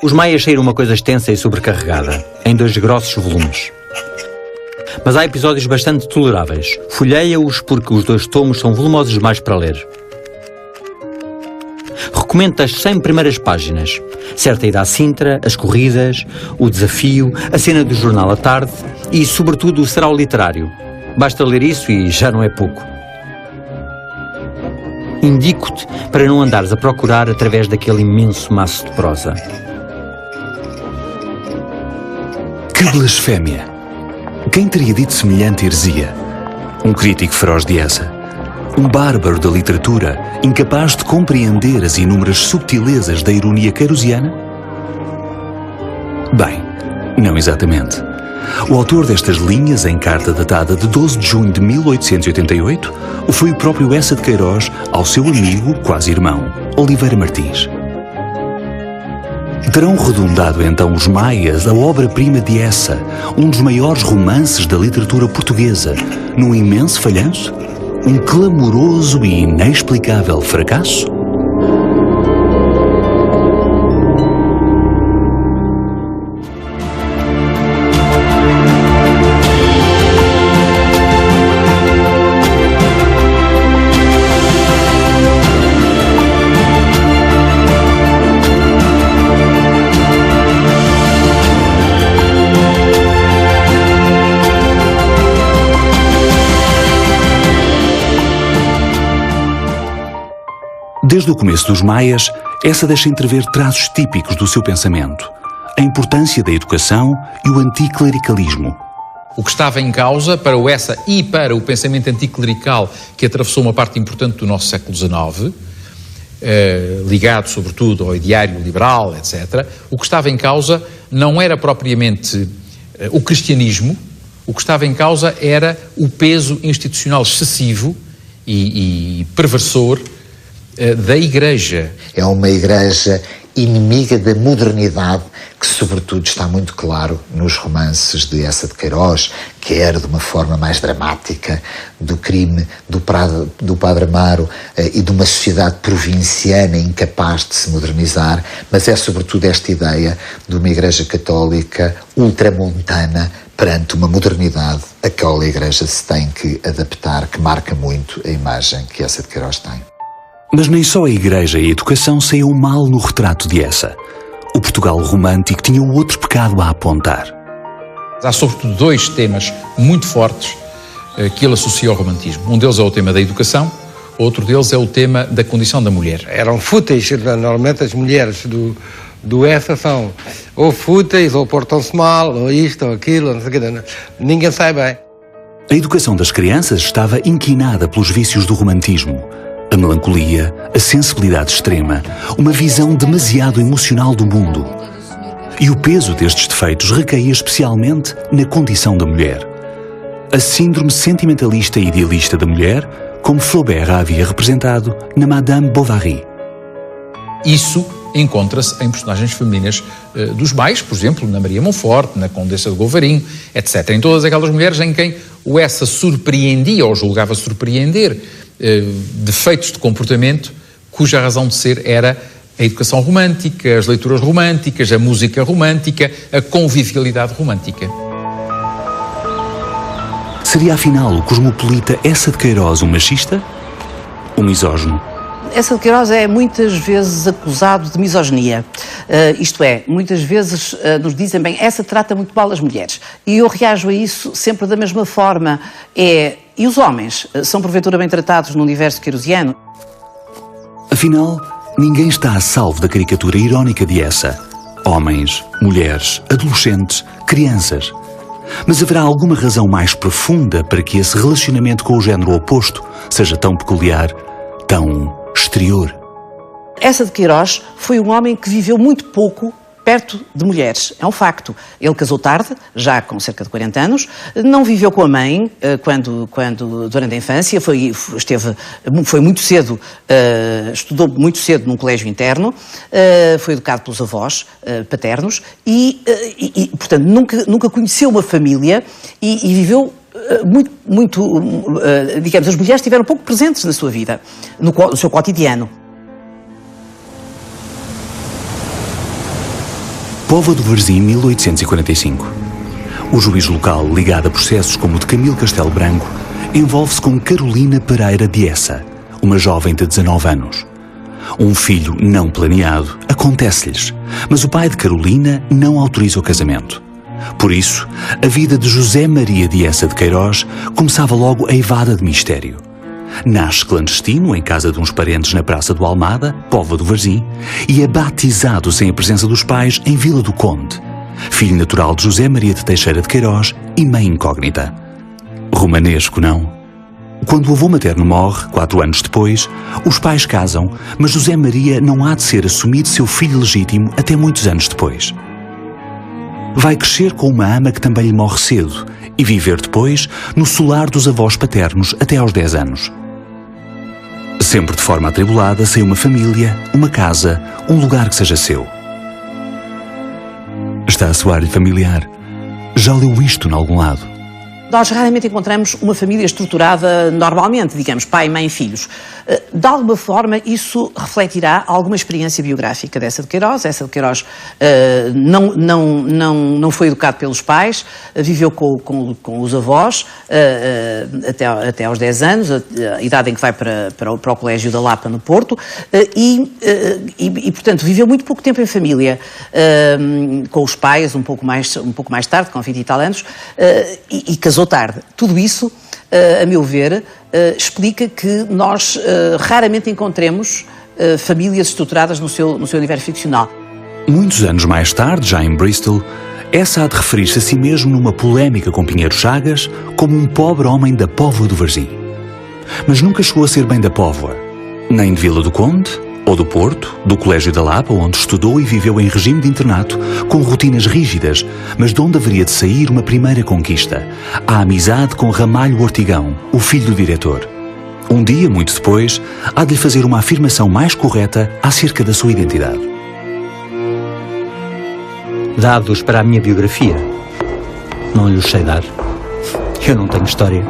Os Maias saíram uma coisa extensa e sobrecarregada, em 2 grossos volumes. Mas há episódios bastante toleráveis. Folheia-os porque os 2 tomos são volumosos demais para ler. Recomendo as 100 primeiras páginas. Certa ida à Sintra, as corridas, o desafio, a cena do jornal à tarde e, sobretudo, o sarau literário. Basta ler isso e já não é pouco. Indico-te para não andares a procurar através daquele imenso maço de prosa. Que blasfémia! Quem teria dito semelhante heresia? Um crítico feroz de essa? Um bárbaro da literatura, incapaz de compreender as inúmeras subtilezas da ironia queirosiana? Bem, não exatamente. O autor destas linhas, em carta datada de 12 de junho de 1888, foi o próprio Eça de Queiroz ao seu amigo, quase irmão, Oliveira Martins. Terão redundado então Os Maias, a obra-prima de Eça, um dos maiores romances da literatura portuguesa, num imenso falhanço? Um clamoroso e inexplicável fracasso? Desde o começo dos Maias, Eça deixa entrever traços típicos do seu pensamento, a importância da educação e o anticlericalismo. O que estava em causa para o Eça e para o pensamento anticlerical que atravessou uma parte importante do nosso século XIX, ligado sobretudo ao ideário liberal, etc., o que estava em causa não era propriamente o cristianismo, o que estava em causa era o peso institucional excessivo e perversor da Igreja. É uma Igreja inimiga da modernidade, que sobretudo está muito claro nos romances de Eça de Queiroz, quer de uma forma mais dramática do crime do Padre Amaro e de uma sociedade provinciana incapaz de se modernizar, mas é sobretudo esta ideia de uma Igreja católica ultramontana perante uma modernidade a qual a Igreja se tem que adaptar, que marca muito a imagem que Eça de Queiroz tem. Mas nem só a Igreja e a educação saiu mal no retrato de Eça. O Portugal romântico tinha outro pecado a apontar. Há sobretudo 2 temas muito fortes que ele associa ao romantismo. Um deles é o tema da educação, outro deles é o tema da condição da mulher. Eram fúteis, normalmente as mulheres do Eça são ou fúteis, ou portam-se mal, ou isto, ou aquilo, não sei o que. Ninguém sabe bem. A educação das crianças estava inquinada pelos vícios do romantismo. A melancolia, a sensibilidade extrema, uma visão demasiado emocional do mundo. E o peso destes defeitos recaía especialmente na condição da mulher. A síndrome sentimentalista e idealista da mulher, como Flaubert a havia representado na Madame Bovary. Isso encontra-se em personagens femininas dos mais, por exemplo, na Maria Monforte, na Condessa de Govarinho, etc. Em todas aquelas mulheres em quem o Eça surpreendia ou julgava surpreender defeitos de comportamento cuja razão de ser era a educação romântica, as leituras românticas, a música romântica, a convivialidade romântica. Seria afinal o cosmopolita Eça de Queiroz um machista? Um misógino? Eça de Queiroz é muitas vezes acusado de misoginia. Isto é, muitas vezes nos dizem, bem, Eça trata muito mal as mulheres. E eu reajo a isso sempre da mesma forma. E os homens são porventura bem tratados no universo queirosiano? Afinal, ninguém está a salvo da caricatura irónica de Eça. Homens, mulheres, adolescentes, crianças. Mas haverá alguma razão mais profunda para que esse relacionamento com o género oposto seja tão peculiar, tão exterior? Eça de Queiroz foi um homem que viveu muito pouco perto de mulheres. É um facto. Ele casou tarde, já com cerca de 40 anos, não viveu com a mãe durante a infância, foi muito cedo, estudou muito cedo num colégio interno, foi educado pelos avós paternos e portanto, nunca conheceu uma família e viveu digamos, as mulheres estiveram pouco presentes na sua vida, no seu cotidiano. Póvoa do Varzim, 1845. O juiz local, ligado a processos como o de Camilo Castelo Branco, envolve-se com Carolina Pereira de Essa, uma jovem de 19 anos. Um filho não planeado acontece-lhes, mas o pai de Carolina não autoriza o casamento. Por isso, a vida de José Maria de Essa de Queiroz começava logo eivada de mistério. Nasce clandestino em casa de uns parentes na Praça do Almada, Póvoa do Varzim, e é batizado sem a presença dos pais em Vila do Conde, filho natural de José Maria de Teixeira de Queiroz e mãe incógnita. Romanesco, não? Quando o avô materno morre, 4 anos depois, os pais casam, mas José Maria não há de ser assumido seu filho legítimo até muitos anos depois. Vai crescer com uma ama que também lhe morre cedo e viver depois no solar dos avós paternos até aos 10 anos. Sempre de forma atribulada, sem uma família, uma casa, um lugar que seja seu. Está a soar-lhe familiar? Já leu isto em algum lado? Nós raramente encontramos uma família estruturada normalmente, digamos, pai, mãe, filhos. De alguma forma, isso refletirá alguma experiência biográfica dessa de Queiroz. Essa de Queiroz não foi educado pelos pais, viveu com os avós até aos 10 anos, a idade em que vai para o Colégio da Lapa, no Porto, e, portanto, viveu muito pouco tempo em família, com os pais, um pouco mais tarde, com 20 e tal anos, e casou tarde. Tudo isso, a meu ver, explica que nós raramente encontremos famílias estruturadas no seu universo ficcional. Muitos anos mais tarde, já em Bristol, essa há de referir-se a si mesmo numa polémica com Pinheiro Chagas como um pobre homem da Póvoa do Varzim. Mas nunca chegou a ser bem da Póvoa, nem de Vila do Conde, ou do Porto, do Colégio da Lapa, onde estudou e viveu em regime de internato, com rotinas rígidas, mas de onde haveria de sair uma primeira conquista, a amizade com Ramalho Ortigão, o filho do diretor. Um dia, muito depois, há de lhe fazer uma afirmação mais correta acerca da sua identidade. Dados para a minha biografia, não lhe os sei dar. Eu não tenho história.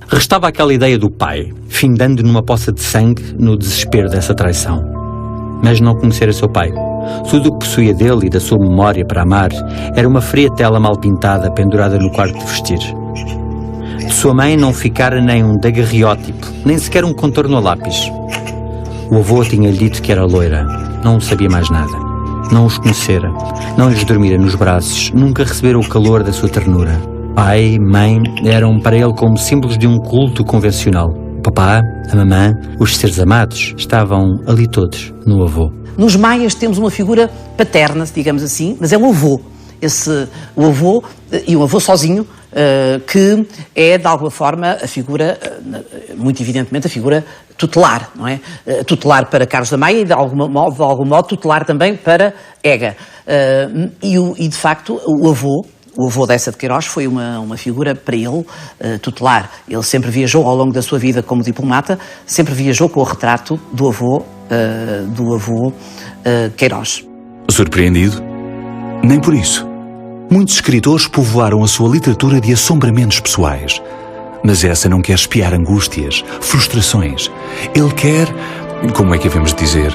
Restava aquela ideia do pai, findando numa poça de sangue no desespero dessa traição. Mas não conhecera seu pai. Tudo o que possuía dele e da sua memória para amar era uma fria tela mal pintada pendurada no quarto de vestir. De sua mãe não ficara nem um daguerreótipo, nem sequer um contorno a lápis. O avô tinha-lhe dito que era loira, não sabia mais nada. Não os conhecera, não lhes dormira nos braços, nunca recebera o calor da sua ternura. Pai, mãe, eram para ele como símbolos de um culto convencional. O papá, a mamã, os seres amados, estavam ali todos, no avô. Nos maias temos uma figura paterna, digamos assim, mas é o avô. O avô, e um avô sozinho, que é, de alguma forma, a figura, muito evidentemente, a figura tutelar, não é? Tutelar para Carlos da Maia e, de algum modo, tutelar também para Ega. E, de facto, o avô dessa de Queiroz foi uma figura para ele tutelar. Ele sempre viajou ao longo da sua vida como diplomata, sempre viajou com o retrato do avô Queiroz. Surpreendido? Nem por isso. Muitos escritores povoaram a sua literatura de assombramentos pessoais. Mas essa não quer espiar angústias, frustrações. Ele quer, como é que havemos de dizer,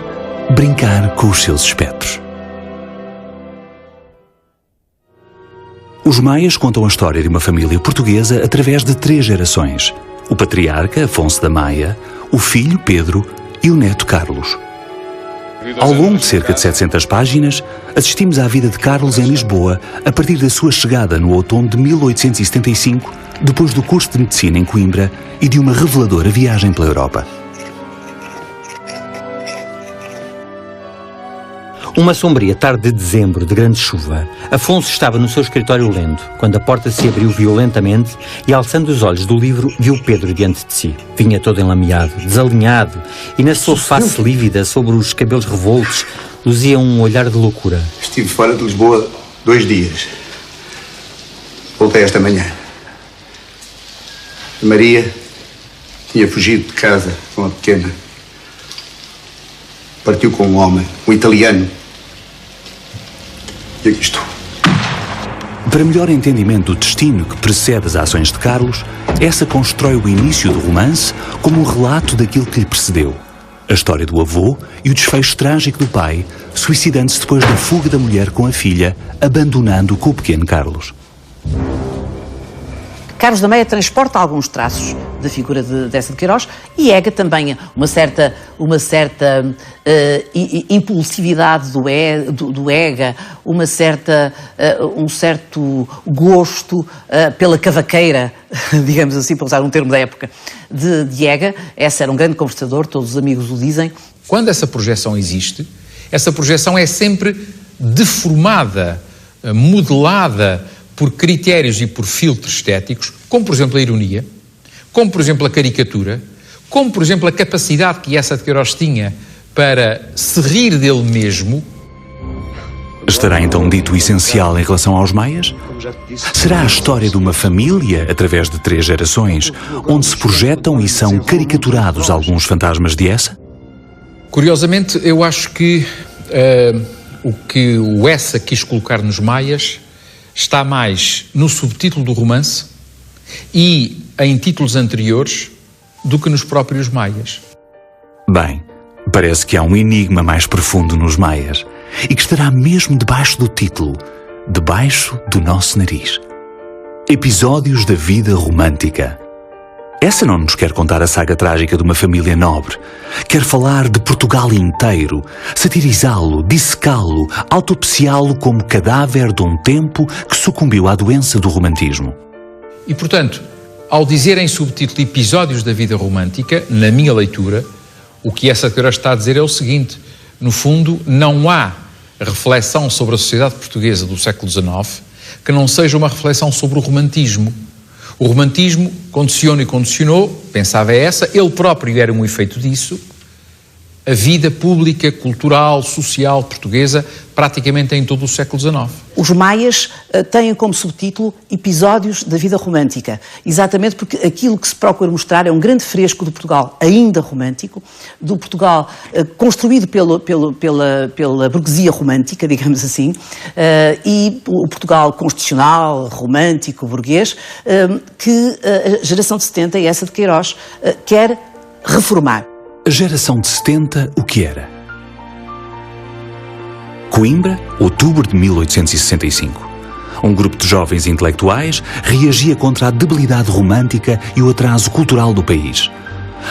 brincar com os seus espectros. Os Maias contam a história de uma família portuguesa através de 3 gerações. O patriarca, Afonso da Maia, o filho, Pedro, e o neto, Carlos. Ao longo de cerca de 700 páginas, assistimos à vida de Carlos em Lisboa a partir da sua chegada no outono de 1875, depois do curso de medicina em Coimbra e de uma reveladora viagem pela Europa. Uma sombria tarde de dezembro, de grande chuva, Afonso estava no seu escritório lendo, quando a porta se abriu violentamente e, alçando os olhos do livro, viu Pedro diante de si. Vinha todo enlameado, desalinhado, e na sua face lívida, sobre os cabelos revoltos, luzia um olhar de loucura. Estive fora de Lisboa 2 dias. Voltei esta manhã. Maria tinha fugido de casa com a pequena. Partiu com um homem, um italiano. E aqui estou. Para melhor entendimento do destino que precede as ações de Carlos, Essa constrói o início do romance como um relato daquilo que lhe precedeu. A história do avô e o desfecho trágico do pai, suicidando-se depois da fuga da mulher com a filha, abandonando com o pequeno Carlos. Carlos da Meia transporta alguns traços da figura de Eça de Queiroz e Ega também uma certa impulsividade do Ega, um certo gosto pela cavaqueira, digamos assim, para usar um termo da época, de Ega. Essa era um grande conversador, todos os amigos o dizem. Quando essa projeção existe, essa projeção é sempre deformada, modelada por critérios e por filtros estéticos, como por exemplo a ironia, como por exemplo a caricatura, como por exemplo a capacidade que Eça de Queiroz tinha para se rir dele mesmo. Estará então dito o essencial em relação aos maias? Será a história de uma família, através de 3 gerações, onde se projetam e são caricaturados alguns fantasmas de Eça? Curiosamente, eu acho que o que o Eça quis colocar nos maias está mais no subtítulo do romance e em títulos anteriores do que nos próprios maias. Bem, parece que há um enigma mais profundo nos maias e que estará mesmo debaixo do título, debaixo do nosso nariz. Episódios da vida romântica. Essa não nos quer contar a saga trágica de uma família nobre. Quer falar de Portugal inteiro, satirizá-lo, dissecá-lo, autopsiá-lo como cadáver de um tempo que sucumbiu à doença do romantismo. E, portanto, ao dizer em subtítulo Episódios da vida romântica, na minha leitura, o que Eça de Queiroz está a dizer é o seguinte: no fundo, não há reflexão sobre a sociedade portuguesa do século XIX que não seja uma reflexão sobre o romantismo. O romantismo condiciona e condicionou, pensava Eça, ele próprio era um efeito disso, a vida pública, cultural, social portuguesa, praticamente em todo o século XIX. Os maias têm como subtítulo Episódios da vida romântica, exatamente porque aquilo que se procura mostrar é um grande fresco do Portugal ainda romântico, do Portugal construído pela burguesia romântica, digamos assim, e o Portugal constitucional, romântico, burguês, que a geração de 70 e Eça de Queiroz quer reformar. A geração de 70, o que era? Coimbra, outubro de 1865. Um grupo de jovens intelectuais reagia contra a debilidade romântica e o atraso cultural do país.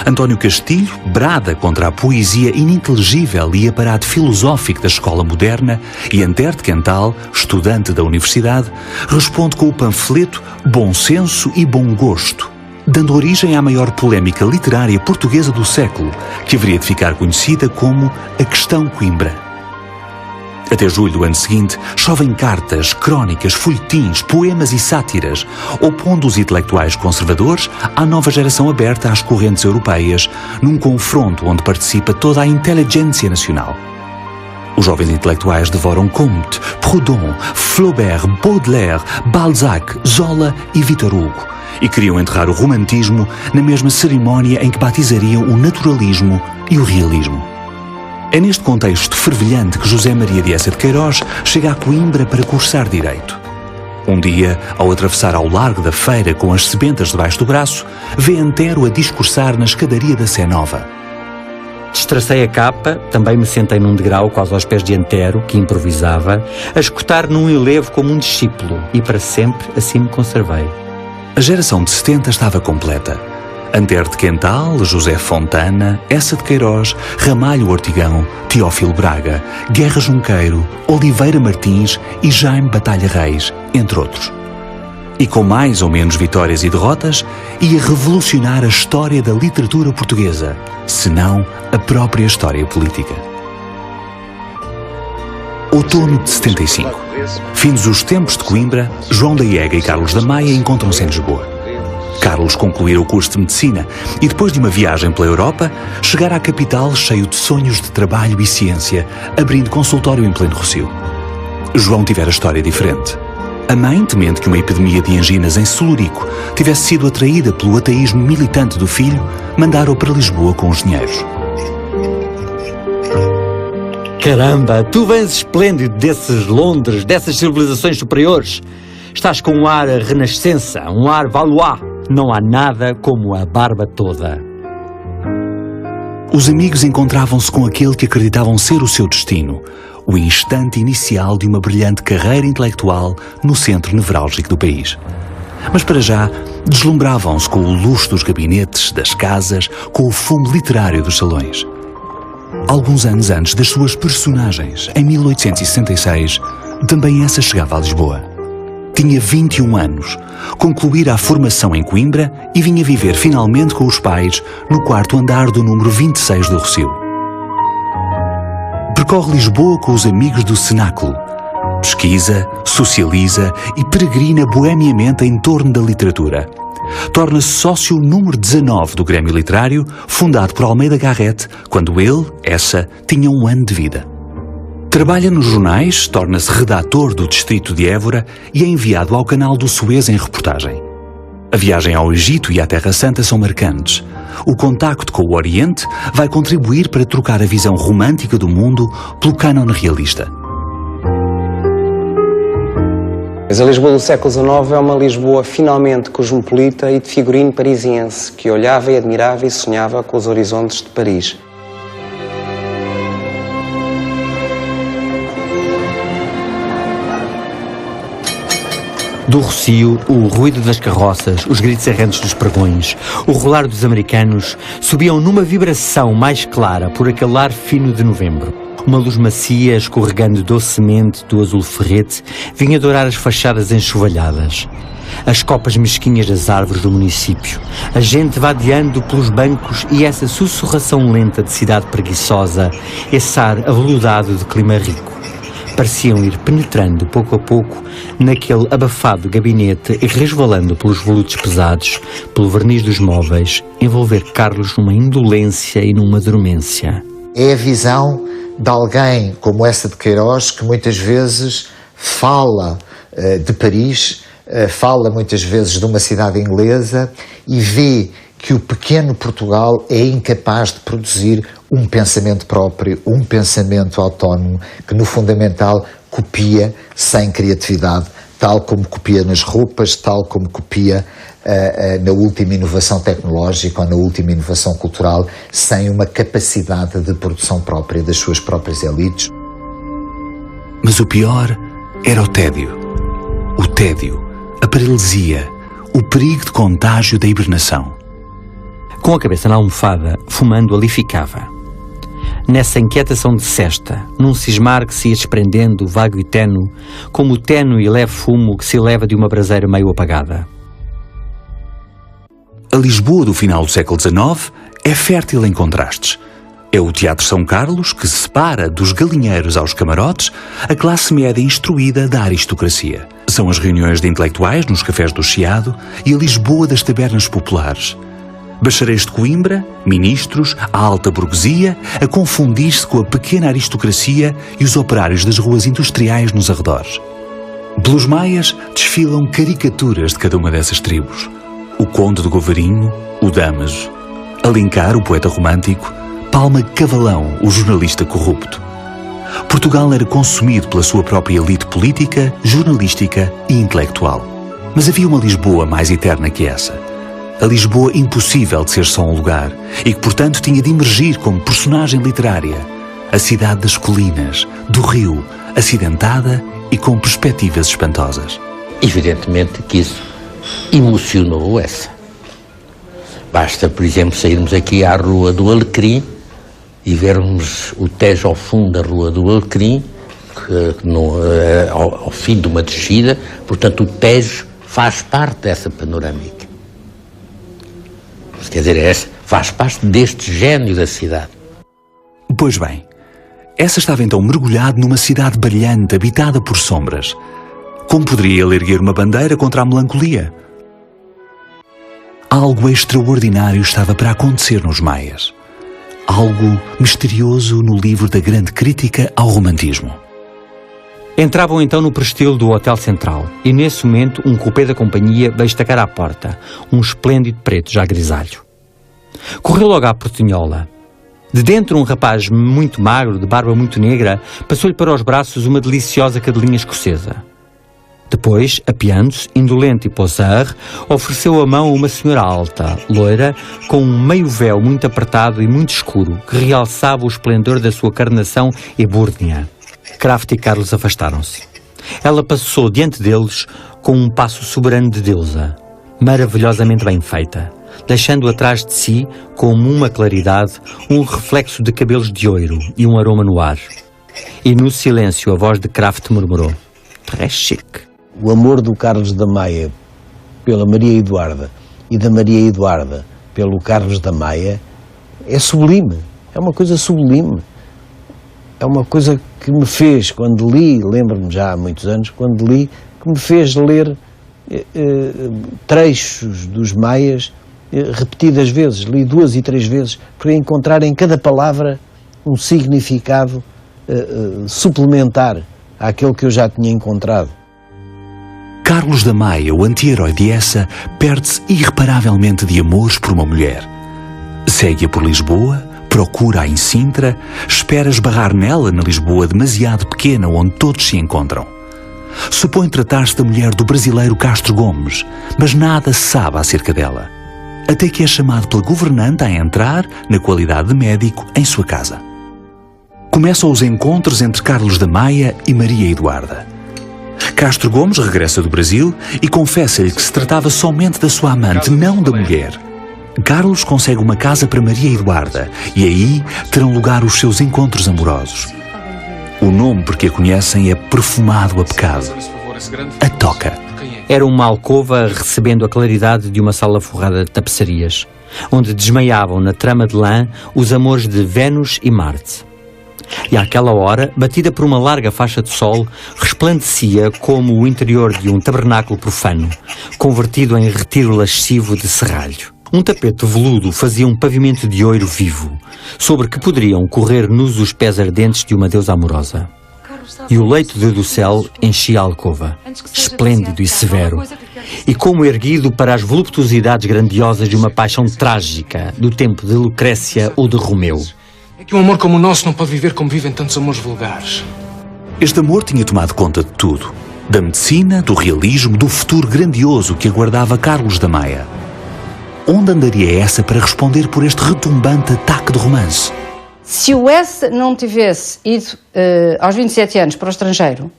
António Castilho brada contra a poesia ininteligível e aparato filosófico da escola moderna e Antero de Quental, estudante da universidade, responde com o panfleto Bom Senso e Bom Gosto, dando origem à maior polémica literária portuguesa do século, que haveria de ficar conhecida como a Questão Coimbra. Até julho do ano seguinte, chovem cartas, crónicas, folhetins, poemas e sátiras, opondo os intelectuais conservadores à nova geração aberta às correntes europeias, num confronto onde participa toda a inteligência nacional. Os jovens intelectuais devoram Comte, Proudhon, Flaubert, Baudelaire, Balzac, Zola e Victor Hugo, e queriam enterrar o romantismo na mesma cerimónia em que batizariam o naturalismo e o realismo. É neste contexto fervilhante que José Maria de Eça de Queiroz chega a Coimbra para cursar Direito. Um dia, ao atravessar ao largo da feira com as sebentas debaixo do braço, vê Antero a discursar na escadaria da Sé Nova. Destracei a capa, também me sentei num degrau quase aos pés de Antero, que improvisava, a escutar num elevo como um discípulo, e para sempre assim me conservei. A geração de 70 estava completa. Antero de Quental, José Fontana, Eça de Queiroz, Ramalho Ortigão, Teófilo Braga, Guerra Junqueiro, Oliveira Martins e Jaime Batalha Reis, entre outros. E com mais ou menos vitórias e derrotas, ia revolucionar a história da literatura portuguesa, se não a própria história política. Outono de 75. Findos os tempos de Coimbra, João da Iega e Carlos da Maia encontram-se em Lisboa. Carlos concluíra o curso de Medicina e, depois de uma viagem pela Europa, chegara à capital cheio de sonhos de trabalho e ciência, abrindo consultório em pleno Rossio. João tivera história diferente. A mãe, temente que uma epidemia de anginas em Solurico tivesse sido atraída pelo ateísmo militante do filho, mandara-o para Lisboa com os dinheiros. Caramba, tu vens esplêndido desses Londres, dessas civilizações superiores. Estás com um ar renascença, um ar Valois. Não há nada como a barba toda. Os amigos encontravam-se com aquele que acreditavam ser o seu destino, o instante inicial de uma brilhante carreira intelectual no centro nevrálgico do país. Mas para já, deslumbravam-se com o luxo dos gabinetes, das casas, com o fumo literário dos salões. Alguns anos antes das suas personagens, em 1866, também essa chegava a Lisboa. Tinha 21 anos, concluíra a formação em Coimbra e vinha viver finalmente com os pais no quarto andar do número 26 do Rossio. Percorre Lisboa com os amigos do cenáculo. Pesquisa, socializa e peregrina boemiamente em torno da literatura. Torna-se sócio número 19 do Grêmio Literário, fundado por Almeida Garrett, quando ele, tinha 1 ano de vida. Trabalha nos jornais, torna-se redator do Distrito de Évora e é enviado ao Canal do Suez em reportagem. A viagem ao Egito e à Terra Santa são marcantes. O contacto com o Oriente vai contribuir para trocar a visão romântica do mundo pelo cânone realista. Mas a Lisboa do século XIX é uma Lisboa finalmente cosmopolita e de figurino parisiense, que olhava e admirava e sonhava com os horizontes de Paris. Do Rossio, o ruído das carroças, os gritos errantes dos pregões, o rolar dos americanos subiam numa vibração mais clara por aquele ar fino de novembro. Uma luz macia, escorregando docemente do azul ferrete, vinha dourar as fachadas enxovalhadas. As copas mesquinhas das árvores do município, a gente vadeando pelos bancos e essa sussurração lenta de cidade preguiçosa, esse ar aveludado de clima rico. Pareciam ir penetrando pouco a pouco naquele abafado gabinete e resvalando pelos volutos pesados, pelo verniz dos móveis, envolver Carlos numa indolência e numa dormência. É a visão de alguém como essa de Queiroz, que muitas vezes fala de Paris, fala muitas vezes de uma cidade inglesa e vê que o pequeno Portugal é incapaz de produzir um pensamento próprio, um pensamento autónomo, que no fundamental copia sem criatividade, tal como copia nas roupas, tal como copia na última inovação tecnológica ou na última inovação cultural, sem uma capacidade de produção própria das suas próprias elites. Mas o pior era o tédio. O tédio, a paralisia, o perigo de contágio da hibernação. Com a cabeça na almofada, fumando, ali ficava. Nessa inquietação de sesta, num cismar que se ia desprendendo, vago e ténue, como o ténue e leve fumo que se eleva de uma braseira meio apagada. A Lisboa do final do século XIX é fértil em contrastes. É o Teatro São Carlos que separa dos galinheiros aos camarotes a classe média instruída da aristocracia. São as reuniões de intelectuais nos cafés do Chiado e a Lisboa das tabernas populares. Bacharéis de Coimbra, ministros, a alta burguesia, a confundir-se com a pequena aristocracia e os operários das ruas industriais nos arredores. Pelos maias desfilam caricaturas de cada uma dessas tribos. O Conde de Govarinho, o Damaso, Alencar, o poeta romântico, Palma Cavalão, o jornalista corrupto. Portugal era consumido pela sua própria elite política, jornalística e intelectual. Mas havia uma Lisboa mais eterna que essa. A Lisboa impossível de ser só um lugar e que, portanto, tinha de emergir como personagem literária. A cidade das colinas, do rio, acidentada e com perspectivas espantosas. Evidentemente que isso emocionou essa. Basta, por exemplo, sairmos aqui à Rua do Alecrim e vermos o Tejo ao fundo da Rua do Alecrim, ao fim de uma descida. Portanto, o Tejo faz parte dessa panorâmica. Quer dizer, faz parte deste gênio da cidade. Pois bem, essa estava então mergulhada numa cidade brilhante, habitada por sombras. Como poderia ele erguer uma bandeira contra a melancolia? Algo extraordinário estava para acontecer nos maias. Algo misterioso no livro da grande crítica ao romantismo. Entravam então no prestígio do Hotel Central e nesse momento um cupê da companhia veio estacar à porta, um esplêndido preto já grisalho. Correu logo à portinhola. De dentro um rapaz muito magro, de barba muito negra, passou-lhe para os braços uma deliciosa cadelinha escocesa. Depois, apeando-se, indolente e posar, ofereceu a mão a uma senhora alta, loira, com um meio véu muito apertado e muito escuro, que realçava o esplendor da sua carnação e búrdia. Kraft e Carlos afastaram-se. Ela passou diante deles com um passo soberano de deusa, maravilhosamente bem feita, deixando atrás de si, com uma claridade, um reflexo de cabelos de ouro e um aroma no ar. E no silêncio a voz de Kraft murmurou: "Très chique." O amor do Carlos da Maia pela Maria Eduarda e da Maria Eduarda pelo Carlos da Maia é sublime, é uma coisa sublime. É uma coisa que me fez, quando li, lembro-me já há muitos anos, quando li, que me fez ler trechos dos Maias repetidas vezes, li 2 e 3 vezes, para encontrar em cada palavra um significado suplementar àquele que eu já tinha encontrado. Carlos da Maia, o anti-herói de Essa, perde-se irreparavelmente de amores por uma mulher. Segue-a por Lisboa, procura-a em Sintra, espera esbarrar nela na Lisboa demasiado pequena onde todos se encontram. Supõe tratar-se da mulher do brasileiro Castro Gomes, mas nada se sabe acerca dela. Até que é chamado pela governanta a entrar, na qualidade de médico, em sua casa. Começam os encontros entre Carlos da Maia e Maria Eduarda. Castro Gomes regressa do Brasil e confessa-lhe que se tratava somente da sua amante, não da mulher. Carlos consegue uma casa para Maria Eduarda e aí terão lugar os seus encontros amorosos. O nome por que a conhecem é perfumado a pecado. A Toca. Era uma alcova recebendo a claridade de uma sala forrada de tapeçarias, onde desmaiavam na trama de lã os amores de Vênus e Marte. E àquela hora, batida por uma larga faixa de sol, resplandecia como o interior de um tabernáculo profano, convertido em retiro lascivo de serralho. Um tapete veludo fazia um pavimento de ouro vivo, sobre que poderiam correr nus os pés ardentes de uma deusa amorosa. E o leito de dossel enchia a alcova, esplêndido e severo, e como erguido para as voluptuosidades grandiosas de uma paixão trágica do tempo de Lucrécia ou de Romeu. É que um amor como o nosso não pode viver como vivem tantos amores vulgares. Este amor tinha tomado conta de tudo. Da medicina, do realismo, do futuro grandioso que aguardava Carlos da Maia. Onde andaria Essa para responder por este retumbante ataque de romance? Se o Essa não tivesse ido aos 27 anos para o estrangeiro,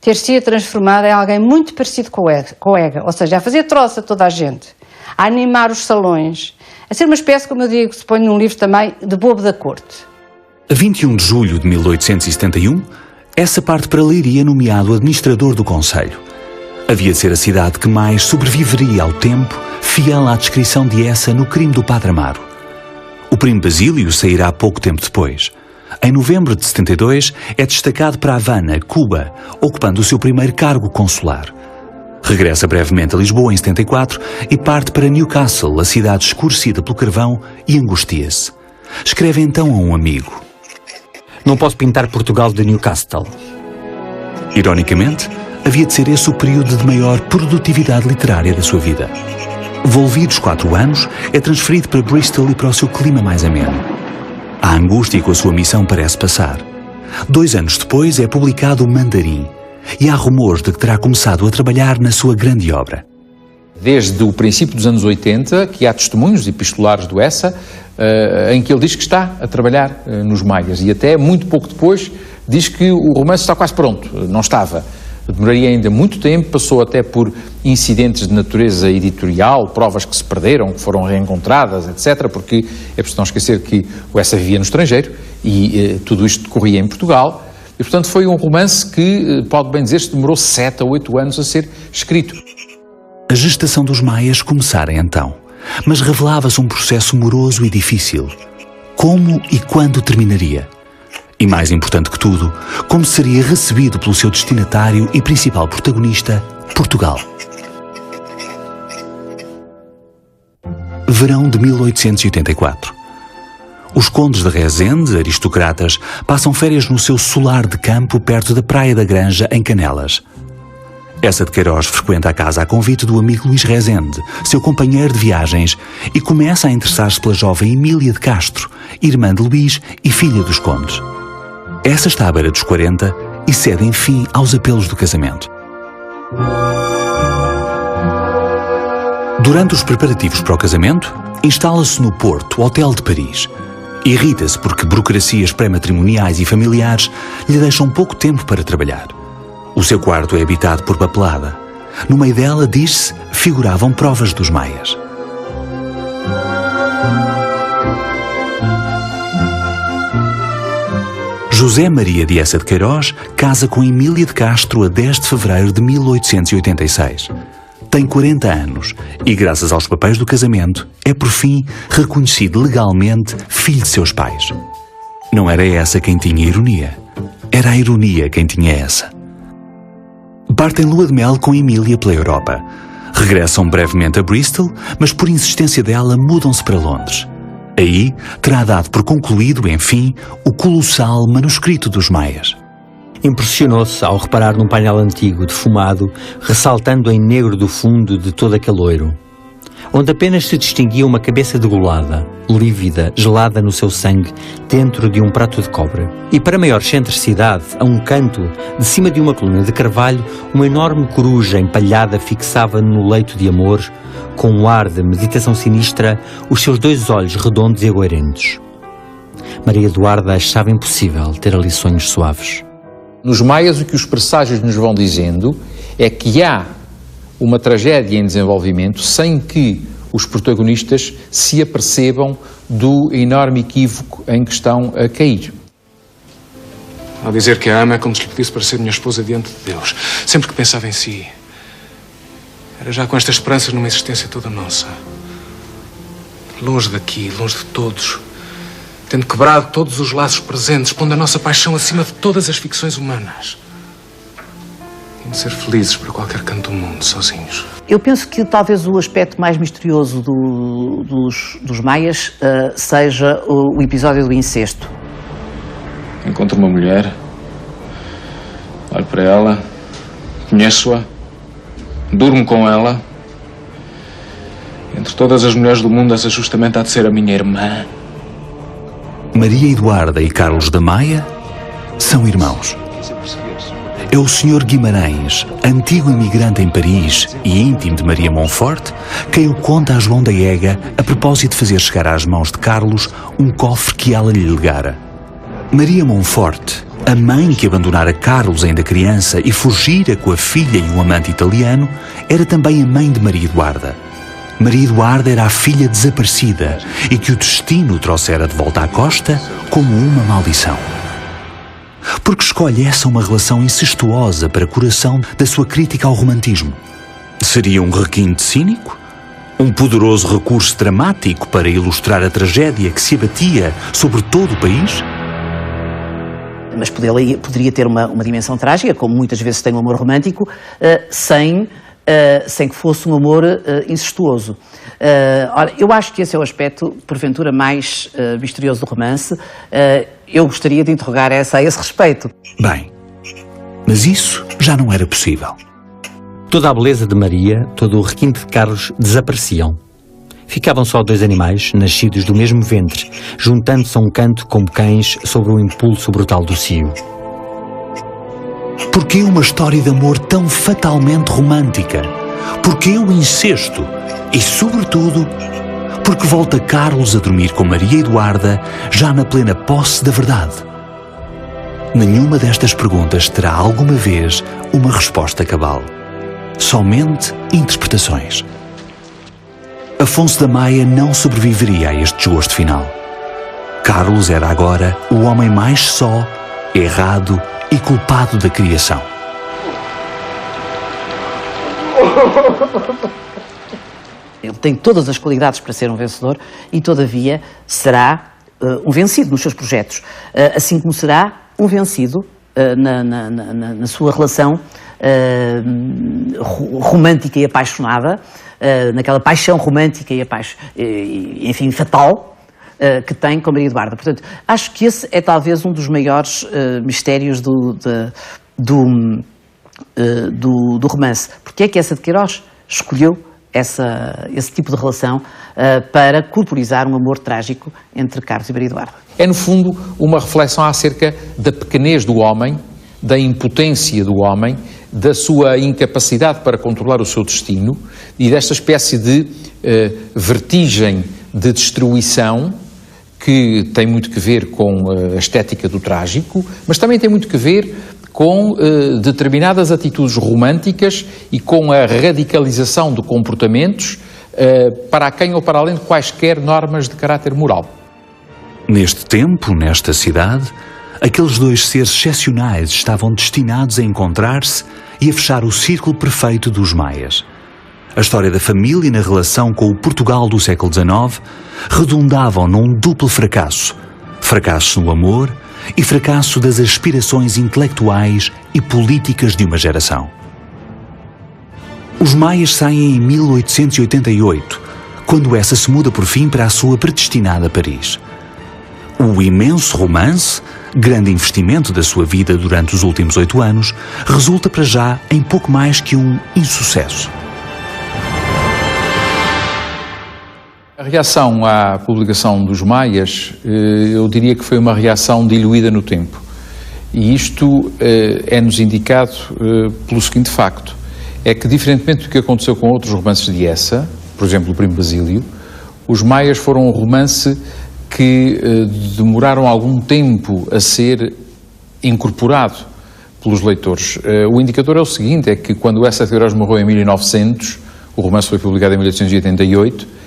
ter-se transformado em alguém muito parecido com o Ega, ou seja, a fazer troça a toda a gente, a animar os salões, a ser uma espécie, como eu digo, se põe num livro também, de bobo da corte. A 21 de julho de 1871, Essa parte para Leiria nomeado administrador do concelho. Havia de ser a cidade que mais sobreviveria ao tempo, fiel à descrição de Essa no crime do Padre Amaro. O primo Basílio sairá pouco tempo depois. Em novembro de 72, é destacado para Havana, Cuba, ocupando o seu primeiro cargo consular. Regressa brevemente a Lisboa em 74 e parte para Newcastle, a cidade escurecida pelo carvão, e angustia-se. Escreve então a um amigo: "Não posso pintar Portugal de Newcastle." Ironicamente, havia de ser esse o período de maior produtividade literária da sua vida. Volvidos 4 anos, é transferido para Bristol e para o seu clima mais ameno. A angústia com a sua missão parece passar. 2 anos depois é publicado o Mandarim, e há rumores de que terá começado a trabalhar na sua grande obra. Desde o princípio dos anos 80, que há testemunhos epistolares do Essa, em que ele diz que está a trabalhar nos Maias, e até muito pouco depois diz que o romance está quase pronto. Não estava. Demoraria ainda muito tempo, passou até por incidentes de natureza editorial, provas que se perderam, que foram reencontradas, etc., porque é preciso não esquecer que o Essa vivia no estrangeiro e tudo isto decorria em Portugal, e portanto foi um romance que, pode bem dizer-se, demorou 7 a 8 anos a ser escrito. A gestação dos Maias começara então, mas revelava-se um processo moroso e difícil. Como e quando terminaria? E mais importante que tudo, como seria recebido pelo seu destinatário e principal protagonista, Portugal. Verão de 1884. Os condes de Rezende, aristocratas, passam férias no seu solar de campo perto da Praia da Granja, em Canelas. Essa de Queiroz frequenta a casa a convite do amigo Luís Rezende, seu companheiro de viagens, e começa a interessar-se pela jovem Emília de Castro, irmã de Luís e filha dos condes. Essa está à beira dos 40 e cede, enfim, aos apelos do casamento. Durante os preparativos para o casamento, instala-se no Porto, Hotel de Paris. Irrita-se porque burocracias pré-matrimoniais e familiares lhe deixam pouco tempo para trabalhar. O seu quarto é habitado por papelada. No meio dela, diz-se, figuravam provas dos maias. José Maria de Essa de Queiroz casa com Emília de Castro a 10 de fevereiro de 1886. Tem 40 anos e, graças aos papéis do casamento, é por fim reconhecido legalmente filho de seus pais. Não era essa quem tinha ironia. Era a ironia quem tinha essa. Partem lua de mel com Emília pela Europa. Regressam brevemente a Bristol, mas por insistência dela mudam-se para Londres. Aí terá dado por concluído, enfim, o colossal manuscrito dos maias. Impressionou-se ao reparar num painel antigo, defumado, ressaltando em negro do fundo de todo aquele loiro, onde apenas se distinguia uma cabeça degolada, lívida, gelada no seu sangue, dentro de um prato de cobre. E para maior excentricidade, a um canto, de cima de uma coluna de carvalho, uma enorme coruja empalhada fixava no leito de amor, com um ar de meditação sinistra, os seus 2 olhos redondos e aguarentos. Maria Eduarda achava impossível ter ali sonhos suaves. Nos maias, o que os presságios nos vão dizendo é que há uma tragédia em desenvolvimento sem que os protagonistas se apercebam do enorme equívoco em que estão a cair. Ao dizer que a ama é como se lhe pedisse para ser minha esposa diante de Deus. Sempre que pensava em si, era já com estas esperanças numa existência toda nossa. Longe daqui, longe de todos. Tendo quebrado todos os laços presentes, pondo a nossa paixão acima de todas as ficções humanas. E de ser felizes para qualquer canto do mundo, sozinhos. Eu penso que talvez o aspecto mais misterioso dos maias seja o episódio do incesto. Encontro uma mulher, olho para ela, conheço-a, durmo com ela. Entre todas as mulheres do mundo, essa justamente há de ser a minha irmã. Maria Eduarda e Carlos da Maia são irmãos. É o Sr. Guimarães, antigo imigrante em Paris e íntimo de Maria Monforte, quem o conta a João da Ega a propósito de fazer chegar às mãos de Carlos um cofre que ela lhe legara. Maria Monforte, a mãe que abandonara Carlos ainda criança e fugira com a filha e um amante italiano, era também a mãe de Maria Eduarda. Maria Eduarda era a filha desaparecida e que o destino trouxera de volta à costa como uma maldição. Porque escolhe essa uma relação incestuosa para coração da sua crítica ao romantismo? Seria um requinte cínico? Um poderoso recurso dramático para ilustrar a tragédia que se abatia sobre todo o país? Mas poderia ter uma dimensão trágica, como muitas vezes tem o amor romântico, sem que fosse um amor incestuoso. Ora, eu acho que esse é o aspecto, porventura, mais misterioso do romance. Eu gostaria de interrogar a esse respeito. Bem, mas isso já não era possível. Toda a beleza de Maria, todo o requinte de Carlos desapareciam. Ficavam só 2 animais, nascidos do mesmo ventre, juntando-se a um canto como cães sobre o impulso brutal do cio. Porquê uma história de amor tão fatalmente romântica? Porquê o incesto? E, sobretudo, porque volta Carlos a dormir com Maria Eduarda já na plena posse da verdade? Nenhuma destas perguntas terá alguma vez uma resposta cabal. Somente interpretações. Afonso da Maia não sobreviveria a este desgosto final. Carlos era agora o homem mais só, errado e culpado da criação. Ele tem todas as qualidades para ser um vencedor e, todavia, será um vencido nos seus projetos. Assim como será um vencido na sua relação romântica e apaixonada, naquela paixão romântica e, enfim, fatal, que tem com Maria Eduarda. Portanto, acho que esse é talvez um dos maiores mistérios do romance. Porque é que Essa de Queiroz escolheu esse tipo de relação para corporizar um amor trágico entre Carlos e Maria Eduarda? É, no fundo, uma reflexão acerca da pequenez do homem, da impotência do homem, da sua incapacidade para controlar o seu destino e desta espécie de vertigem de destruição que tem muito que ver com a estética do trágico, mas também tem muito que ver com determinadas atitudes românticas e com a radicalização de comportamentos para quem ou para além de quaisquer normas de caráter moral. Neste tempo, nesta cidade, aqueles dois seres excepcionais estavam destinados a encontrar-se e a fechar o círculo perfeito dos maias. A história da família na relação com o Portugal do século XIX redundavam num duplo fracasso. Fracasso no amor e fracasso das aspirações intelectuais e políticas de uma geração. Os maias saem em 1888, quando essa se muda por fim para a sua predestinada Paris. O imenso romance, grande investimento da sua vida durante os últimos 8 anos, resulta para já em pouco mais que um insucesso. A reação à publicação dos Maias, eu diria que foi uma reação diluída no tempo. E isto é-nos indicado pelo seguinte facto, é que, diferentemente do que aconteceu com outros romances de Essa, por exemplo, o Primo Basílio, os Maias foram um romance que demoraram algum tempo a ser incorporado pelos leitores. O indicador é o seguinte, é que quando Essa de Queiroz morreu em 1900, o romance foi publicado em 1888,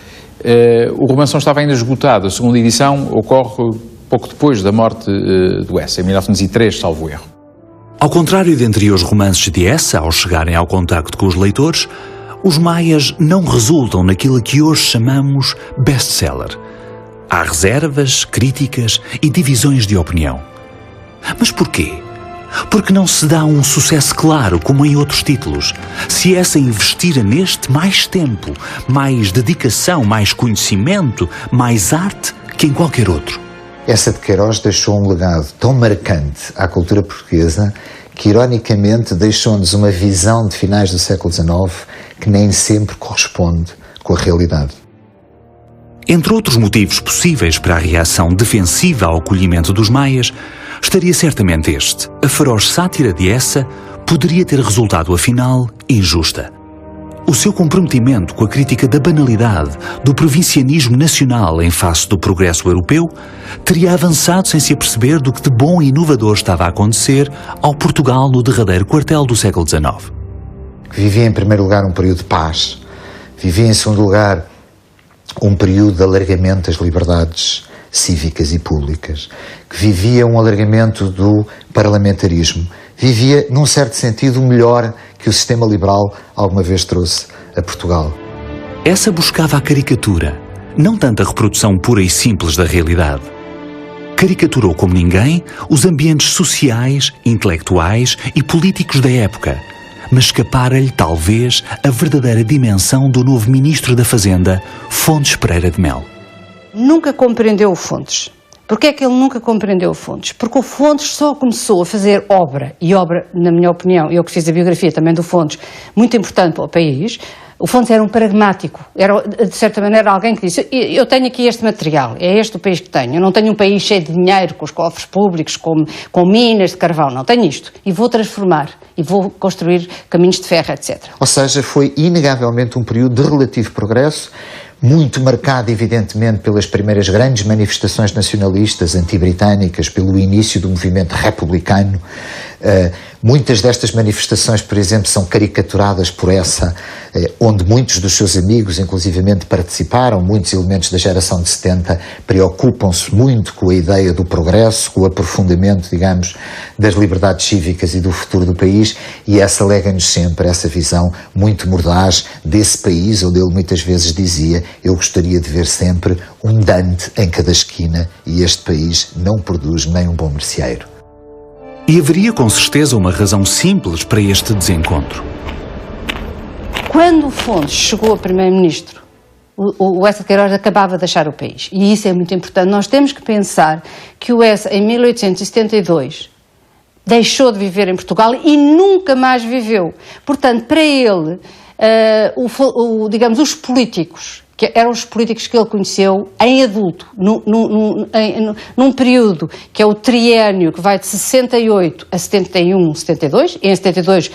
o romance não estava ainda esgotado. A segunda edição ocorre pouco depois da morte do Essa, em 1903, salvo erro. Ao contrário de anteriores romances de Essa, ao chegarem ao contacto com os leitores, os Maias não resultam naquilo que hoje chamamos best-seller. Há reservas, críticas e divisões de opinião. Mas porquê? Porque não se dá um sucesso claro como em outros títulos. Se Essa investira neste mais tempo, mais dedicação, mais conhecimento, mais arte que em qualquer outro. Essa de Queiroz deixou um legado tão marcante à cultura portuguesa que, ironicamente, deixou-nos uma visão de finais do século XIX que nem sempre corresponde com a realidade. Entre outros motivos possíveis para a reação defensiva ao acolhimento dos maias, estaria certamente este. A feroz sátira de Essa poderia ter resultado, afinal, injusta. O seu comprometimento com a crítica da banalidade, do provincianismo nacional em face do progresso europeu, teria avançado sem se aperceber do que de bom e inovador estava a acontecer ao Portugal no derradeiro quartel do século XIX. Vivia, em primeiro lugar, um período de paz. Vivia, em segundo lugar, um período de alargamento das liberdades cívicas e públicas, que vivia um alargamento do parlamentarismo, vivia, num certo sentido, o melhor que o sistema liberal alguma vez trouxe a Portugal. Essa buscava a caricatura, não tanto a reprodução pura e simples da realidade. Caricaturou como ninguém os ambientes sociais, intelectuais e políticos da época, mas escapara-lhe, talvez, a verdadeira dimensão do novo Ministro da Fazenda, Fontes Pereira de Mel. Nunca compreendeu o Fontes. Porquê é que ele nunca compreendeu o Fontes? Porque o Fontes só começou a fazer obra, e obra, na minha opinião, eu que fiz a biografia também do Fontes, muito importante para o país. O Fontes era um pragmático, era, de certa maneira, alguém que disse: eu tenho aqui este material, é este o país que tenho, eu não tenho um país cheio de dinheiro, com os cofres públicos, com minas de carvão, não, tenho isto, e vou transformar, e vou construir caminhos de ferro, etc. Ou seja, foi inegavelmente um período de relativo progresso, muito marcado, evidentemente, pelas primeiras grandes manifestações nacionalistas anti-britânicas, pelo início do movimento republicano. Muitas destas manifestações, por exemplo, são caricaturadas por Essa, onde muitos dos seus amigos, inclusivamente, participaram. Muitos elementos da geração de 70 preocupam-se muito com a ideia do progresso, com o aprofundamento, digamos, das liberdades cívicas e do futuro do país, e Essa lega-nos sempre essa visão muito mordaz desse país, onde ele muitas vezes dizia: eu gostaria de ver sempre um Dante em cada esquina, e este país não produz nem um bom merceeiro. E haveria com certeza uma razão simples para este desencontro. Quando o Fontes chegou a primeiro-ministro, o Essa de Queiroz acabava de deixar o país. E isso é muito importante. Nós temos que pensar que o Essa, em 1872, deixou de viver em Portugal e nunca mais viveu. Portanto, para ele, digamos, os políticos que eram os políticos que ele conheceu em adulto, num período que é o triênio que vai de 68 a 71, 72, e em 72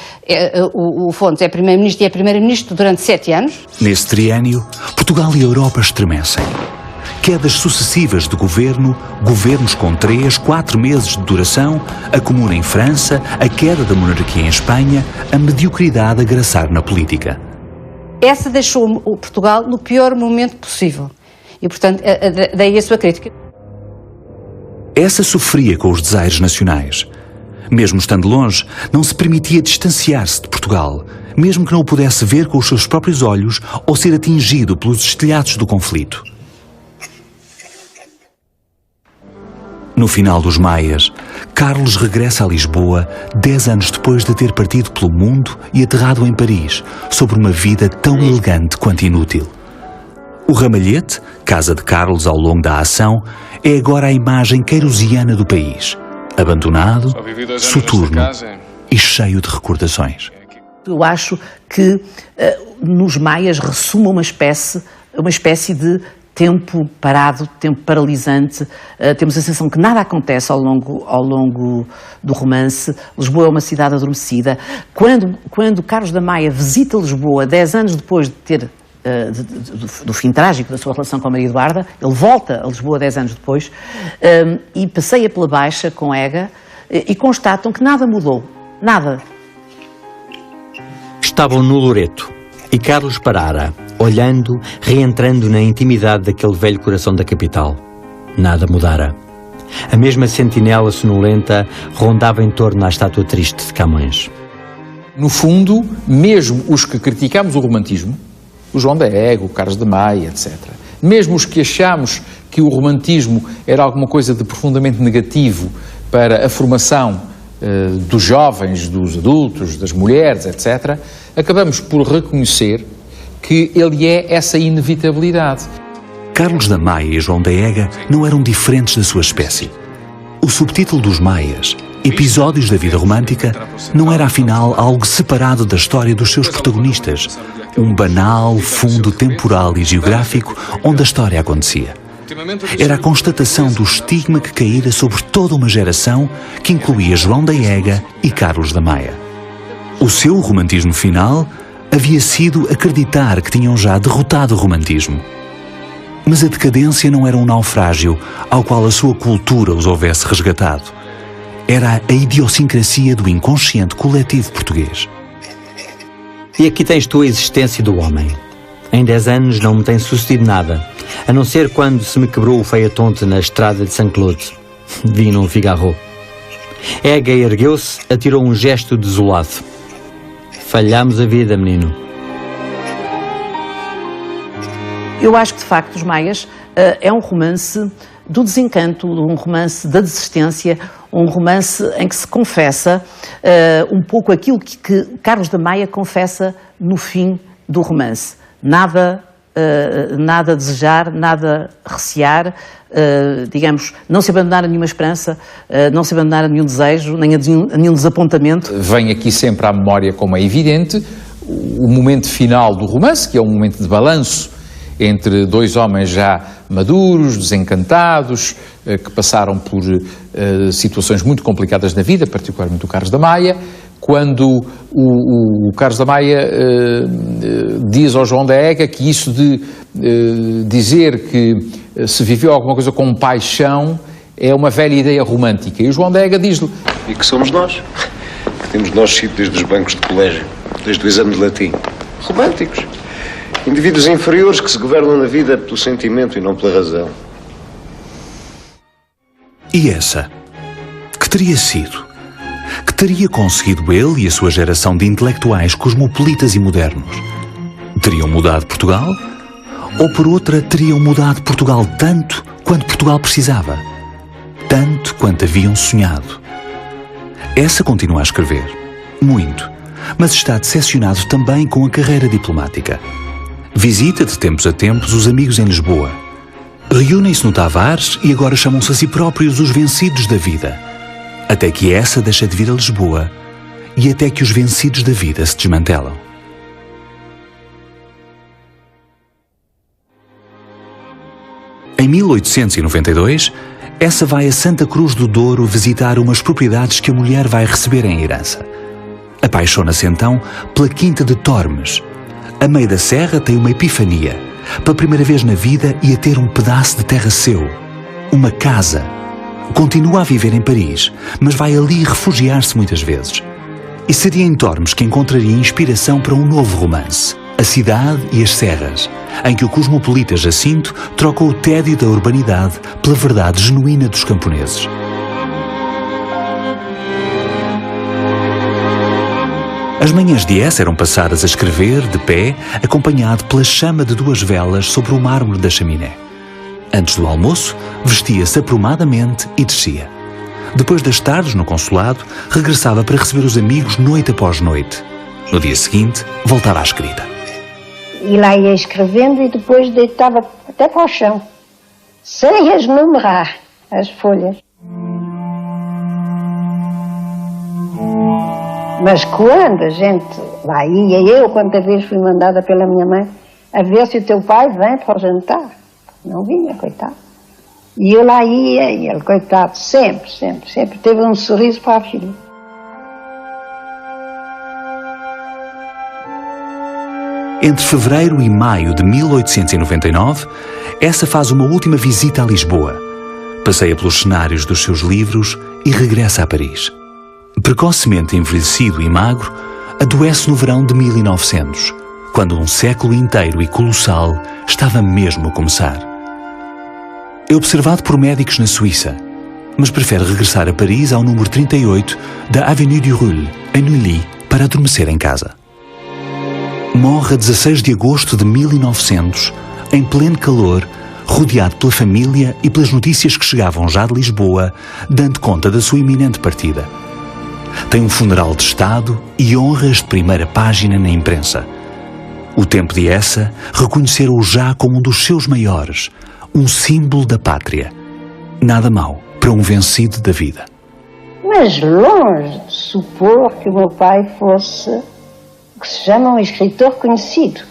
o Fontes é primeiro-ministro e é primeiro-ministro durante 7 anos. Nesse triênio, Portugal e a Europa estremecem. Quedas sucessivas de governos com 3, 4 meses de duração, a Comuna em França, a queda da monarquia em Espanha, a mediocridade a graçar na política. Essa deixou o Portugal no pior momento possível. E, portanto, daí a sua crítica. Essa sofria com os desaires nacionais. Mesmo estando longe, não se permitia distanciar-se de Portugal, mesmo que não o pudesse ver com os seus próprios olhos ou ser atingido pelos estilhaços do conflito. No final dos Maias, Carlos regressa a Lisboa 10 anos depois de ter partido pelo mundo e aterrado em Paris, sobre uma vida tão elegante quanto inútil. O ramalhete, casa de Carlos ao longo da ação, é agora a imagem queirosiana do país, abandonado, soturno e cheio de recordações. Eu acho que nos Maias ressuma uma espécie de tempo parado, tempo paralisante. Temos a sensação que nada acontece ao longo do romance. Lisboa é uma cidade adormecida. Quando Carlos da Maia visita Lisboa 10 anos depois de ter do fim trágico da sua relação com a Maria Eduarda, ele volta a Lisboa 10 anos depois e passeia pela Baixa com Ega e constatam que nada mudou. Nada. Estavam no Loreto e Carlos parara, olhando, reentrando na intimidade daquele velho coração da capital. Nada mudara. A mesma sentinela sonolenta rondava em torno à estátua triste de Camões. No fundo, mesmo os que criticámos o romantismo, o João da Ega, o Carlos de Maia, etc., mesmo os que achamos que o romantismo era alguma coisa de profundamente negativo para a formação dos jovens, dos adultos, das mulheres, etc., acabamos por reconhecer que ele é essa inevitabilidade. Carlos da Maia e João da Ega não eram diferentes da sua espécie. O subtítulo dos Maias, Episódios da Vida Romântica, não era afinal algo separado da história dos seus protagonistas, um banal fundo temporal e geográfico onde a história acontecia. Era a constatação do estigma que caíra sobre toda uma geração que incluía João da Ega e Carlos da Maia. O seu romantismo final havia sido acreditar que tinham já derrotado o romantismo. Mas a decadência não era um naufrágio ao qual a sua cultura os houvesse resgatado. Era a idiosincrasia do inconsciente coletivo português. E aqui tens tu a existência do homem. Em 10 anos não me tem sucedido nada, a não ser quando se me quebrou o feiatonte na estrada de Saint-Claude. Vi num Figaro. Ega ergueu-se, atirou um gesto desolado. Falhámos a vida, menino. Eu acho que, de facto, Os Maias é um romance do desencanto, um romance da desistência, um romance em que se confessa um pouco aquilo que Carlos da Maia confessa no fim do romance. Nada a desejar, nada a recear, digamos, não se abandonar a nenhuma esperança, não se abandonar a nenhum desejo, nem a nenhum desapontamento. Vem aqui sempre à memória, como é evidente, o momento final do romance, que é um momento de balanço entre dois homens já maduros, desencantados, que passaram por situações muito complicadas na vida, particularmente o Carlos da Maia, quando o Carlos da Maia diz ao João da Ega que isso de dizer que se viveu alguma coisa com paixão é uma velha ideia romântica. E o João da Ega diz-lhe... E que somos nós, que temos nascido desde os bancos de colégio, desde o exame de latim. Românticos. Indivíduos inferiores que se governam na vida pelo sentimento e não pela razão. E essa? Que teria sido? Que teria conseguido ele e a sua geração de intelectuais cosmopolitas e modernos? Teriam mudado Portugal? Ou, por outra, teriam mudado Portugal tanto quanto Portugal precisava? Tanto quanto haviam sonhado? Essa continua a escrever. Muito. Mas está decepcionado também com a carreira diplomática. Visita de tempos a tempos os amigos em Lisboa. Reúnem-se no Tavares e agora chamam-se a si próprios os vencidos da vida. Até que essa deixa de vir a Lisboa e até que os vencidos da vida se desmantelam. Em 1892, Essa vai a Santa Cruz do Douro visitar umas propriedades que a mulher vai receber em herança. Apaixona-se então pela Quinta de Tormes. A meio da serra tem uma epifania. Pela primeira vez na vida ia ter um pedaço de terra seu. Uma casa. Continua a viver em Paris, mas vai ali refugiar-se muitas vezes. E seria em Tormes que encontraria inspiração para um novo romance, A Cidade e as Serras, em que o cosmopolita Jacinto troca o tédio da urbanidade pela verdade genuína dos camponeses. As manhãs de Essa eram passadas a escrever, de pé, acompanhado pela chama de 2 velas sobre o mármore da chaminé. Antes do almoço, vestia-se aprumadamente e descia. Depois das tardes, no consulado, regressava para receber os amigos noite após noite. No dia seguinte, voltava à escrita. E lá ia escrevendo e depois deitava até para o chão, sem as numerar, as folhas. Mas quando a gente, lá ia eu, quantas vezes fui mandada pela minha mãe, a ver se o teu pai vem para o jantar. Não vinha, coitado. E eu lá ia, e ele, coitado, sempre teve um sorriso para a filha. Entre fevereiro e maio de 1899, Essa faz uma última visita a Lisboa. Passeia pelos cenários dos seus livros e regressa a Paris. Precocemente envelhecido e magro, adoece no verão de 1900, quando um século inteiro e colossal estava mesmo a começar. É observado por médicos na Suíça, mas prefere regressar a Paris ao número 38 da Avenue du Roule, em Neuilly, para adormecer em casa. Morre a 16 de agosto de 1900, em pleno calor, rodeado pela família e pelas notícias que chegavam já de Lisboa, dando conta da sua iminente partida. Tem um funeral de Estado e honras de primeira página na imprensa. O tempo de Essa reconheceram-o já como um dos seus maiores, um símbolo da pátria. Nada mau para um vencido da vida. Mas longe de supor que o meu pai fosse o que se chama um escritor conhecido.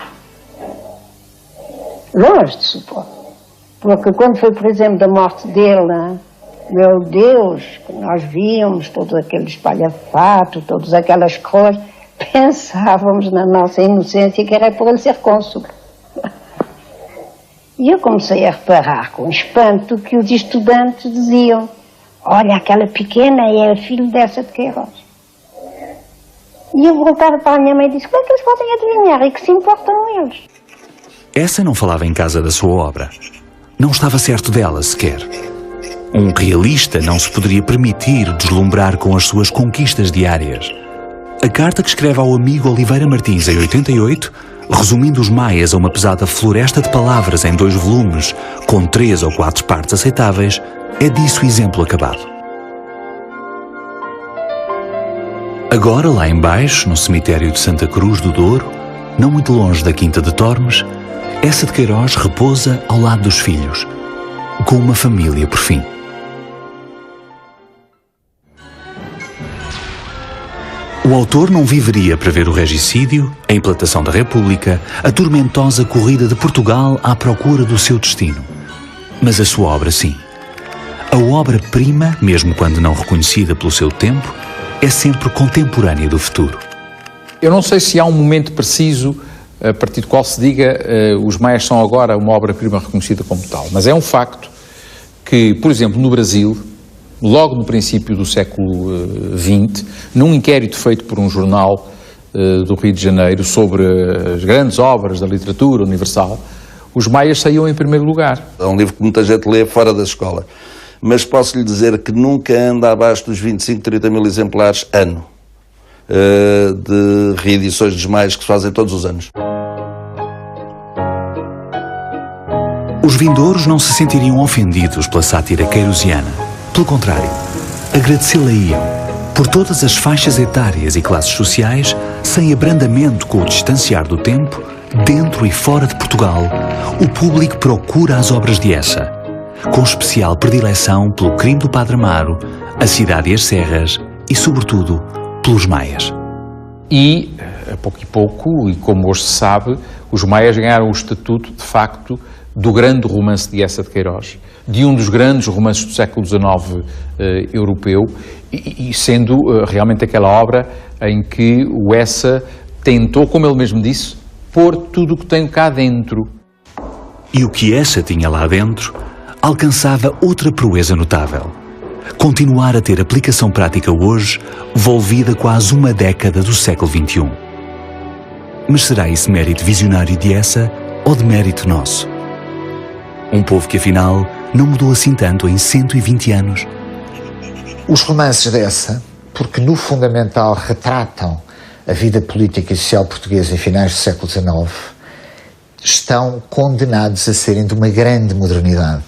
Longe de supor. Porque quando foi, por exemplo, da morte dele, meu Deus, nós víamos todo aquele espalhafato, todas aquelas coisas, pensávamos na nossa inocência que era por ele ser cônsul. E eu comecei a reparar com espanto que os estudantes diziam: olha, aquela pequena é a filha dessa de Queiroz. E eu voltava para a minha mãe e disse: como é que eles podem adivinhar e que se importam eles? Essa não falava em casa da sua obra. Não estava certo dela sequer. Um realista não se poderia permitir deslumbrar com as suas conquistas diárias. A carta que escreve ao amigo Oliveira Martins em 88, resumindo os maias a uma pesada floresta de palavras em 2 volumes, com 3 ou 4 partes aceitáveis, é disso exemplo acabado. Agora, lá embaixo, no cemitério de Santa Cruz do Douro, não muito longe da Quinta de Tormes, Essa de Queiroz repousa ao lado dos filhos, com uma família por fim. O autor não viveria para ver o regicídio, a implantação da República, a tormentosa corrida de Portugal à procura do seu destino. Mas a sua obra, sim. A obra-prima, mesmo quando não reconhecida pelo seu tempo, é sempre contemporânea do futuro. Eu não sei se há um momento preciso a partir do qual se diga os maias são agora uma obra-prima reconhecida como tal, mas é um facto que, por exemplo, no Brasil, logo no princípio do século XX, num inquérito feito por um jornal do Rio de Janeiro sobre as grandes obras da literatura universal, os maias saíam em primeiro lugar. É um livro que muita gente lê fora da escola, mas posso lhe dizer que nunca anda abaixo dos 25, 30 mil exemplares ano de reedições dos maias que se fazem todos os anos. Os vindouros não se sentiriam ofendidos pela sátira queirosiana. Pelo contrário, agradecê-la-iam por todas as faixas etárias e classes sociais, sem abrandamento com o distanciar do tempo, dentro e fora de Portugal, o público procura as obras de Essa, com especial predileção pelo Crime do Padre Amaro, A Cidade e as Serras e, sobretudo, pelos maias. E, a pouco e pouco, e como hoje se sabe, Os Maias ganharam o estatuto, de facto, do grande romance de Eça de Queiroz, de um dos grandes romances do século XIX europeu, e sendo realmente aquela obra em que o Eça tentou, como ele mesmo disse, pôr tudo o que tem cá dentro. E o que Eça tinha lá dentro alcançava outra proeza notável. Continuar a ter aplicação prática hoje, volvida quase uma década do século XXI. Mas será esse mérito visionário de Eça ou de mérito nosso? Um povo que, afinal, não mudou assim tanto em 120 anos. Os romances de Eça, porque no fundamental retratam a vida política e social portuguesa em finais do século XIX, estão condenados a serem de uma grande modernidade.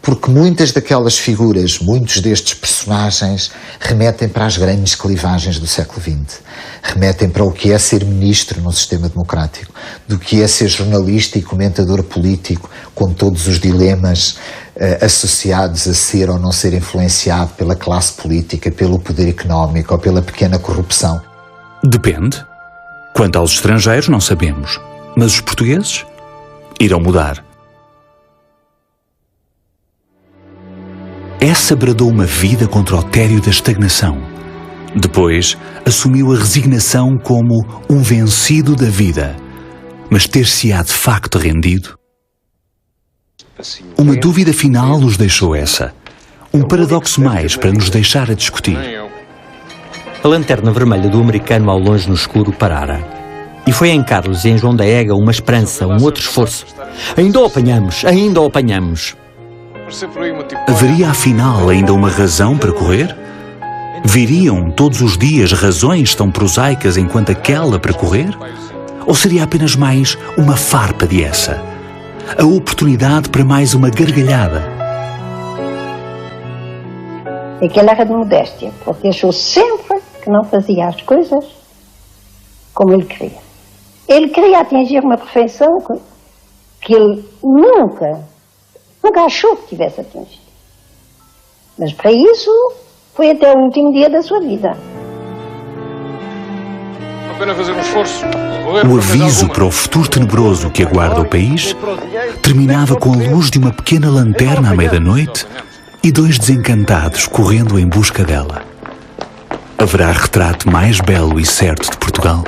Porque muitas daquelas figuras, muitos destes personagens, remetem para as grandes clivagens do século XX. Remetem para o que é ser ministro num sistema democrático, do que é ser jornalista e comentador político, com todos os dilemas associados a ser ou não ser influenciado pela classe política, pelo poder económico ou pela pequena corrupção. Depende. Quanto aos estrangeiros, não sabemos. Mas os portugueses irão mudar. Eça bradou uma vida contra o tédio da estagnação. Depois, assumiu a resignação como um vencido da vida. Mas ter-se-á de facto rendido? Uma dúvida final os deixou Eça. Um paradoxo mais para nos deixar a discutir. A lanterna vermelha do americano ao longe no escuro parara. E foi em Carlos e em João da Ega uma esperança, um outro esforço. Ainda o apanhamos, ainda o apanhamos. Haveria afinal ainda uma razão para correr? Viriam todos os dias razões tão prosaicas enquanto aquela para correr? Ou seria apenas mais uma farpa de Eça? A oportunidade para mais uma gargalhada? Aquela era de modéstia, porque achou sempre que não fazia as coisas como ele queria. Ele queria atingir uma perfeição que ele nunca achou que tivesse atingido. Mas para isso foi até o último dia da sua vida. Apenas fazer um esforço. O aviso para o futuro tenebroso que aguarda o país terminava com a luz de uma pequena lanterna à meia da noite e dois desencantados correndo em busca dela. Haverá retrato mais belo e certo de Portugal?